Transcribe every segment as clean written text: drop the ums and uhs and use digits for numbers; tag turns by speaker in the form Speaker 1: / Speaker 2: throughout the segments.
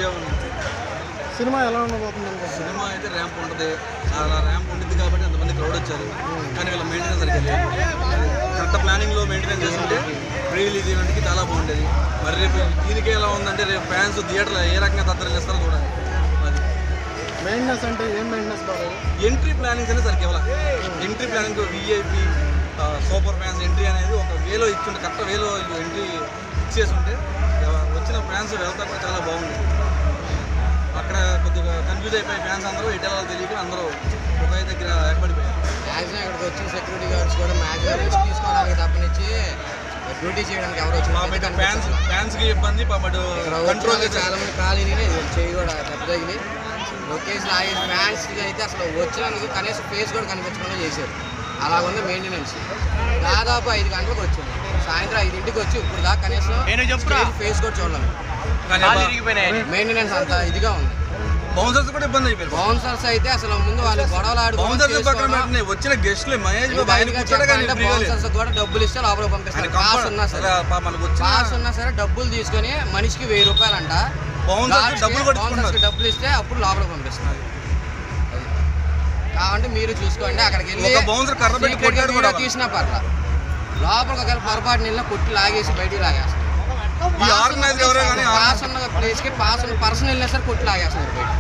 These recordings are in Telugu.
Speaker 1: విజయవాడ
Speaker 2: సినిమా ఎలా ఉండబోతుంది?
Speaker 1: సినిమా అయితే ర్యాంప్ ఉంటుంది, చాలా ర్యాంప్ ఉంటుంది కాబట్టి అంతమంది క్రౌడ్ వచ్చారు. కానీ వీళ్ళ మెయింటెనెన్స్ సరిగ్గా లేదు. కరెక్ట్ ప్లానింగ్లో మెయింటెనెన్స్ చేస్తుంటే ప్రీ రిలీజ్ ఈవెంట్కి చాలా బాగుంటుంది. మరి రేపు దీనికి ఎలా ఉందంటే రేపు ఫ్యాన్స్ థియేటర్లో ఏ రకంగా తత్తరిస్తారో చూడాలి. అది
Speaker 2: మెయింటెనెన్స్ అంటే ఏం మెయింటెనెన్స్ బాగాలేదు?
Speaker 1: ఎంట్రీ ప్లానింగ్స్ అనేది సరిగ్గా ఇవ్వాలి. Entry planning VIP super fans entry అనేది ఒక వేలో ఇచ్చుంటే కరెక్ట్ వేలో ఎంట్రీ ఇచ్చేసి ఉంటే వచ్చిన ఫ్యాన్స్ వెళ్తా కూడా చాలా బాగుంది. అక్కడ కొద్దిగా కన్ఫ్యూజ్ అయిపోయి ఫ్యాన్స్ అందరూ ఇటెలా తెలియక అందరూ ఒక దగ్గర ఏర్పడిపోయారు.
Speaker 3: మ్యాక్సిమం ఇక్కడికి వచ్చిన సెక్యూరిటీ గార్డ్స్ కూడా మ్యాక్సిమం రిస్క్ తీసుకోవడానికి తప్పనిచ్చి డ్యూటీ చేయడానికి ఎవరు వచ్చిన
Speaker 1: ఫ్యాన్స్కి ఇబ్బంది
Speaker 3: కంట్రోల్ చాలా మంది ఖాళీ చేయి కూడా దెబ్బ తగిలి లొకేషన్ ఆగి ఫ్యాన్స్కి అయితే అసలు వచ్చినందుకు కనీసం ఫేస్ కూడా కనిపించకుండా చేశారు. అలా ఉంది మెయింటెనెన్స్. దాదాపు 5 గంటలకు వచ్చాము, సాయంత్రం 5ంటికి వచ్చి ఇప్పుడు దాకా కనీసం ఫేస్ కూడా చూడలేము. మెయింటెనెన్స్ అంత ఇదిగా ఉంది.
Speaker 1: బౌన్సర్స్ కూడా ఇబ్బంది అయిపోయారు.
Speaker 3: బౌన్సర్స్ అయితే అసలు ముందు వాళ్ళు గొడవలు
Speaker 1: వచ్చిన గెస్ట్లు
Speaker 3: బౌన్సర్స్ కూడా డబ్బులు ఇస్తే లోపల పంపిస్తారు. పాస్ ఉన్నా సరే డబ్బులు తీసుకొని మనిషికి 1000 రూపాయలు అంట. డబ్బులు ఇస్తే అప్పుడు లోపల పంపిస్తున్నారు. కాబట్టి మీరు చూసుకోండి, అక్కడికి వెళ్ళి తీసిన పర్ల లోపలికి ఒకవేళ పొరపాటు నిన్న కొట్టి లాగేసి బయటికి లాగేస్తారు. పాస్ ఉన్న ప్లేస్కి పాస్ ఉన్న పర్సన్ వెళ్ళినా సరే కొట్టి లాగేస్తున్నారు బయట.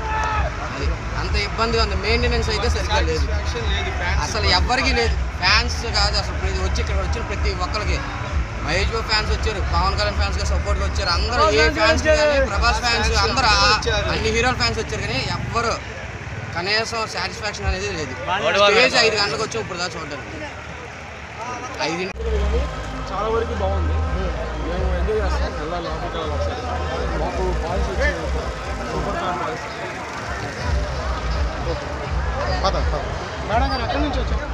Speaker 3: అది అంత ఇబ్బందిగా ఉంది. మెయింటెనెన్స్ అయితే సరిగ్గా లేదు, అసలు ఎవ్వరికీ లేదు. ఫ్యాన్స్ కాదు అసలు వచ్చి ఇక్కడ వచ్చిన ప్రతి ఒక్కరికి మహేష్ బాబు ఫ్యాన్స్ వచ్చారు, పవన్ కళ్యాణ్ ఫ్యాన్స్గా సపోర్ట్గా వచ్చారు. అందరూ ఏ ఫ్యాన్స్ కానీ ప్రభాస్ ఫ్యాన్స్ అందరూ అన్ని హీరోల ఫ్యాన్స్ వచ్చారు. కానీ ఎవ్వరు కనీసం సాటిస్ఫాక్షన్ అనేది లేదు. స్టేజ్ 5 గంటలకు వచ్చి ఇప్పుడు దాకా చూడడానికి 5
Speaker 2: చాలా వరకు బాగుంది. మేము ఎంజాయ్ చేస్తాం, వెళ్ళాలి లోపలికి వెళ్ళాలి. ఒకసారి మాకు బాయ్స్ వచ్చి సూపర్ కాన్ఫిడెన్స్. మేడం గారు ఎక్కడి నుంచి వచ్చారు?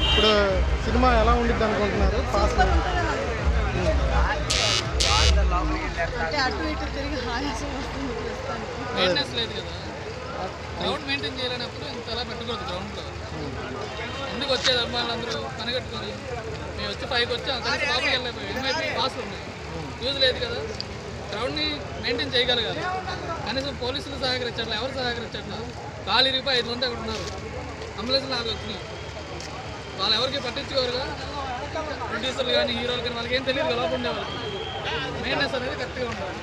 Speaker 2: ఇప్పుడు సినిమా ఎలా ఉండిద్ది అనుకుంటున్నారు? పాస్
Speaker 4: మెయింటెనెన్స్ లేదు కదా, గ్రౌండ్ మెయింటైన్ చేయలేనప్పుడు ఇంతలా పెట్టుకోవద్దు. గ్రౌండ్లో ఎందుకు వచ్చేది అమ్మాయిలందరూ పనిగట్టుకొని మేము వచ్చి 5కి వచ్చాం, కానీ లోపలికి వెళ్ళిపోయి ఎంఐపీ పాస్ ఉన్నాయి, యూజ్ లేదు కదా. గ్రౌండ్ని మెయింటైన్ చేయగలగాలి. కనీసం పోలీసులు సహకరించట్లా, ఎవరు సహకరించట్లా. ఖాళీ రూపాయి 5 మంది అక్కడ ఉన్నారు, అంబులెన్స్లు 4 వచ్చినాయి. వాళ్ళు ఎవరికి పట్టించుకోరుగా. ప్రొడ్యూసర్లు కానీ హీరోలు కానీ వాళ్ళకి ఏం తెలియదు కదా లోపల ఉండేవాళ్ళకి. మెయింటెనెన్స్ అనేది కరెక్ట్గా ఉండాలి.